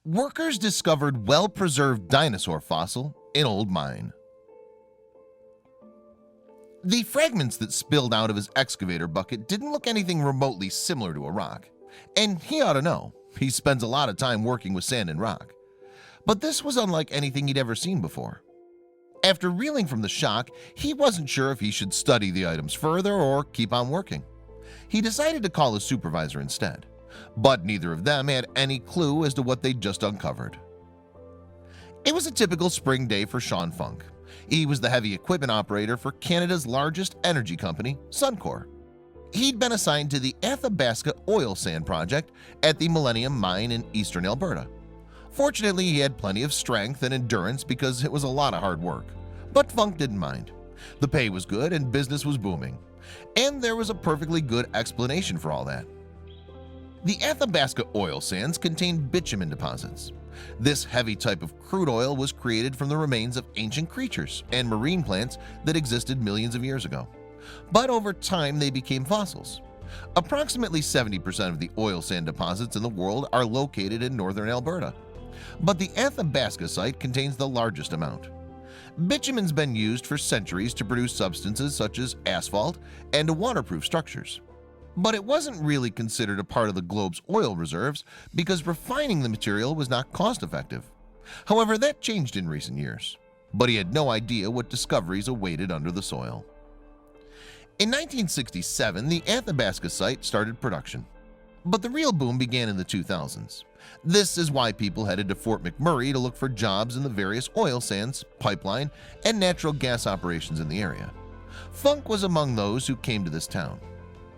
Workers discovered well-preserved dinosaur fossil in old mine. The fragments that spilled out of his excavator bucket didn't look anything remotely similar to a rock, and he ought to know. He spends a lot of time working with sand and rock. But this was unlike anything he'd ever seen before. After reeling from the shock, he wasn't sure if he should study the items further or keep on working. He decided to call his supervisor instead, but neither of them had any clue as to what they'd just uncovered. It was a typical spring day for Sean Funk. He was the heavy equipment operator for Canada's largest energy company, Suncor. He'd been assigned to the Athabasca oil sand project at the Millennium Mine in eastern Alberta. Fortunately, he had plenty of strength and endurance because it was a lot of hard work. But Funk didn't mind. The pay was good and business was booming. And there was a perfectly good explanation for all that. The Athabasca oil sands contained bitumen deposits. This heavy type of crude oil was created from the remains of ancient creatures and marine plants that existed millions of years ago. But over time they became fossils. Approximately 70% of the oil sand deposits in the world are located in northern Alberta. But the Athabasca site contains the largest amount. Bitumen's been used for centuries to produce substances such as asphalt and waterproof structures. But it wasn't really considered a part of the globe's oil reserves because refining the material was not cost-effective. However, that changed in recent years. But he had no idea what discoveries awaited under the soil. In 1967, the Athabasca site started production. But the real boom began in the 2000s. This is why people headed to Fort McMurray to look for jobs in the various oil sands, pipeline, and natural gas operations in the area. Funk was among those who came to this town.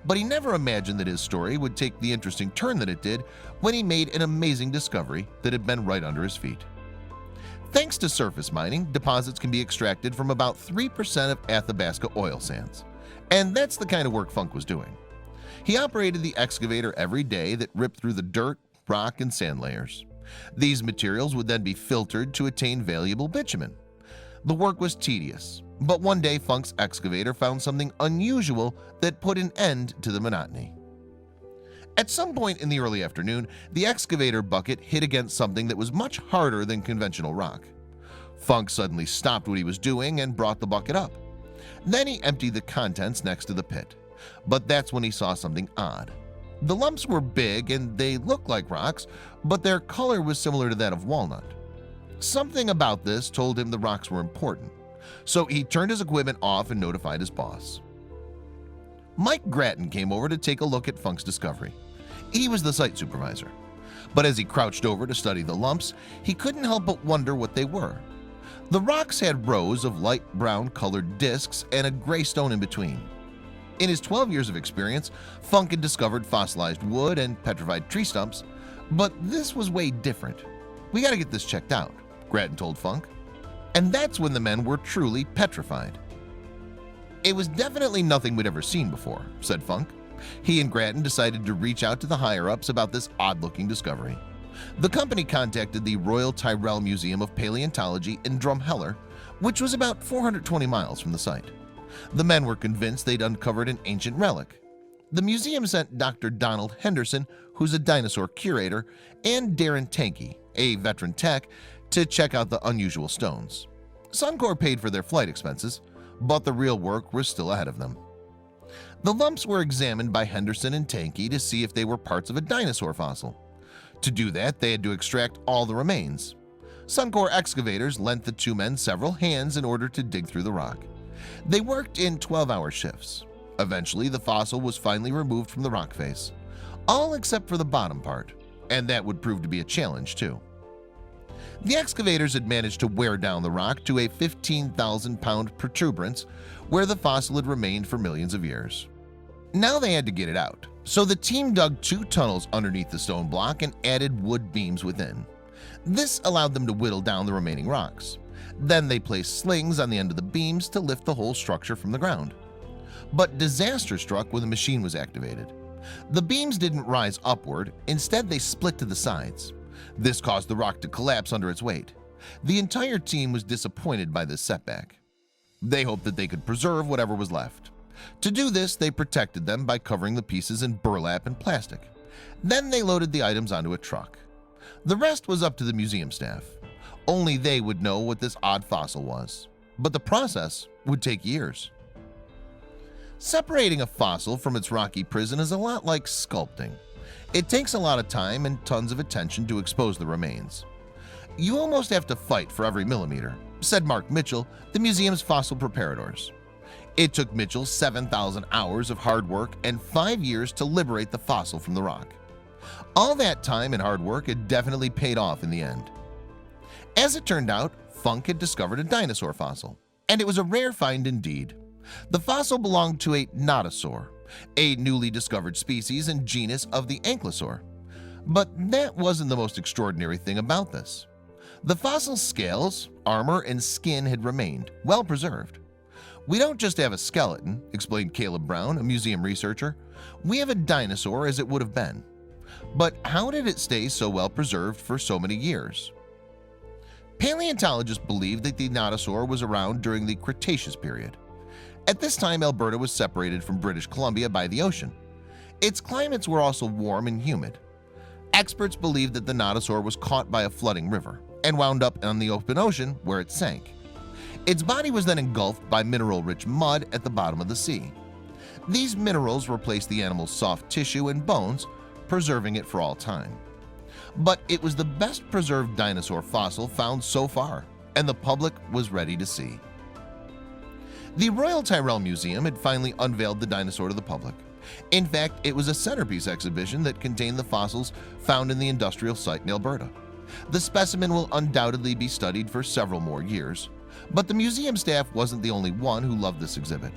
But he never imagined that his story would take the interesting turn that it did when he made an amazing discovery that had been right under his feet. Thanks to surface mining, deposits can be extracted from about 3% of Athabasca oil sands. And that's the kind of work Funk was doing. He operated the excavator every day that ripped through the dirt, rock, and sand layers. These materials would then be filtered to attain valuable bitumen. The work was tedious, but one day Funk's excavator found something unusual that put an end to the monotony. At some point in the early afternoon, the excavator bucket hit against something that was much harder than conventional rock. Funk suddenly stopped what he was doing and brought the bucket up. Then he emptied the contents next to the pit. But that's when he saw something odd. The lumps were big and they looked like rocks, but their color was similar to that of walnut. Something about this told him the rocks were important, so he turned his equipment off and notified his boss. Mike Grattan came over to take a look at Funk's discovery. He was the site supervisor, but as he crouched over to study the lumps, he couldn't help but wonder what they were. The rocks had rows of light brown colored discs and a gray stone in between. In his 12 years of experience, Funk had discovered fossilized wood and petrified tree stumps, but this was way different. "We gotta get this checked out," Grattan told Funk. And that's when the men were truly petrified. "It was definitely nothing we'd ever seen before," said Funk. He and Grattan decided to reach out to the higher-ups about this odd-looking discovery. The company contacted the Royal Tyrrell Museum of Paleontology in Drumheller, which was about 420 miles from the site. The men were convinced they'd uncovered an ancient relic. The museum sent Dr. Donald Henderson, who's a dinosaur curator, and Darren Tankey, a veteran tech, to check out the unusual stones. Suncor paid for their flight expenses, but the real work was still ahead of them. The lumps were examined by Henderson and Tankey to see if they were parts of a dinosaur fossil. To do that, they had to extract all the remains. Suncor excavators lent the two men several hands in order to dig through the rock. They worked in 12-hour shifts. Eventually, the fossil was finally removed from the rock face, all except for the bottom part, and that would prove to be a challenge too. The excavators had managed to wear down the rock to a 15,000-pound protuberance where the fossil had remained for millions of years. Now they had to get it out, so the team dug 2 tunnels underneath the stone block and added wood beams within. This allowed them to whittle down the remaining rocks. Then they placed slings on the end of the beams to lift the whole structure from the ground. But disaster struck when the machine was activated. The beams didn't rise upward, instead they split to the sides. This caused the rock to collapse under its weight. The entire team was disappointed by this setback. They hoped that they could preserve whatever was left. To do this, they protected them by covering the pieces in burlap and plastic. Then they loaded the items onto a truck. The rest was up to the museum staff. Only they would know what this odd fossil was, but the process would take years. Separating a fossil from its rocky prison is a lot like sculpting. It takes a lot of time and tons of attention to expose the remains. You almost have to fight for every millimeter, said Mark Mitchell, the museum's fossil preparators. It took Mitchell 7,000 hours of hard work and 5 years to liberate the fossil from the rock. All that time and hard work had definitely paid off in the end. As it turned out, Funk had discovered a dinosaur fossil, and it was a rare find indeed. The fossil belonged to a Nodosaur, a newly discovered species and genus of the Ankylosaur. But that wasn't the most extraordinary thing about this. The fossil's scales, armor, and skin had remained well preserved. We don't just have a skeleton, explained Caleb Brown, a museum researcher. We have a dinosaur as it would have been. But how did it stay so well preserved for so many years? Paleontologists believe that the Nodosaur was around during the Cretaceous period. At this time, Alberta was separated from British Columbia by the ocean. Its climates were also warm and humid. Experts believe that the Nodosaur was caught by a flooding river and wound up on the open ocean where it sank. Its body was then engulfed by mineral-rich mud at the bottom of the sea. These minerals replaced the animal's soft tissue and bones, preserving it for all time. But it was the best preserved dinosaur fossil found so far, and the public was ready to see. The Royal Tyrrell Museum had finally unveiled the dinosaur to the public. In fact, it was a centerpiece exhibition that contained the fossils found in the industrial site in Alberta. The specimen will undoubtedly be studied for several more years, but the museum staff wasn't the only one who loved this exhibit.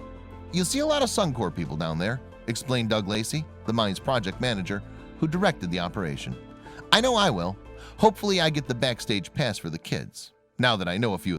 You'll see a lot of Suncor people down there, explained Doug Lacey, the mine's project manager, who directed the operation. I know I will. Hopefully I get the backstage pass for the kids, now that I know a few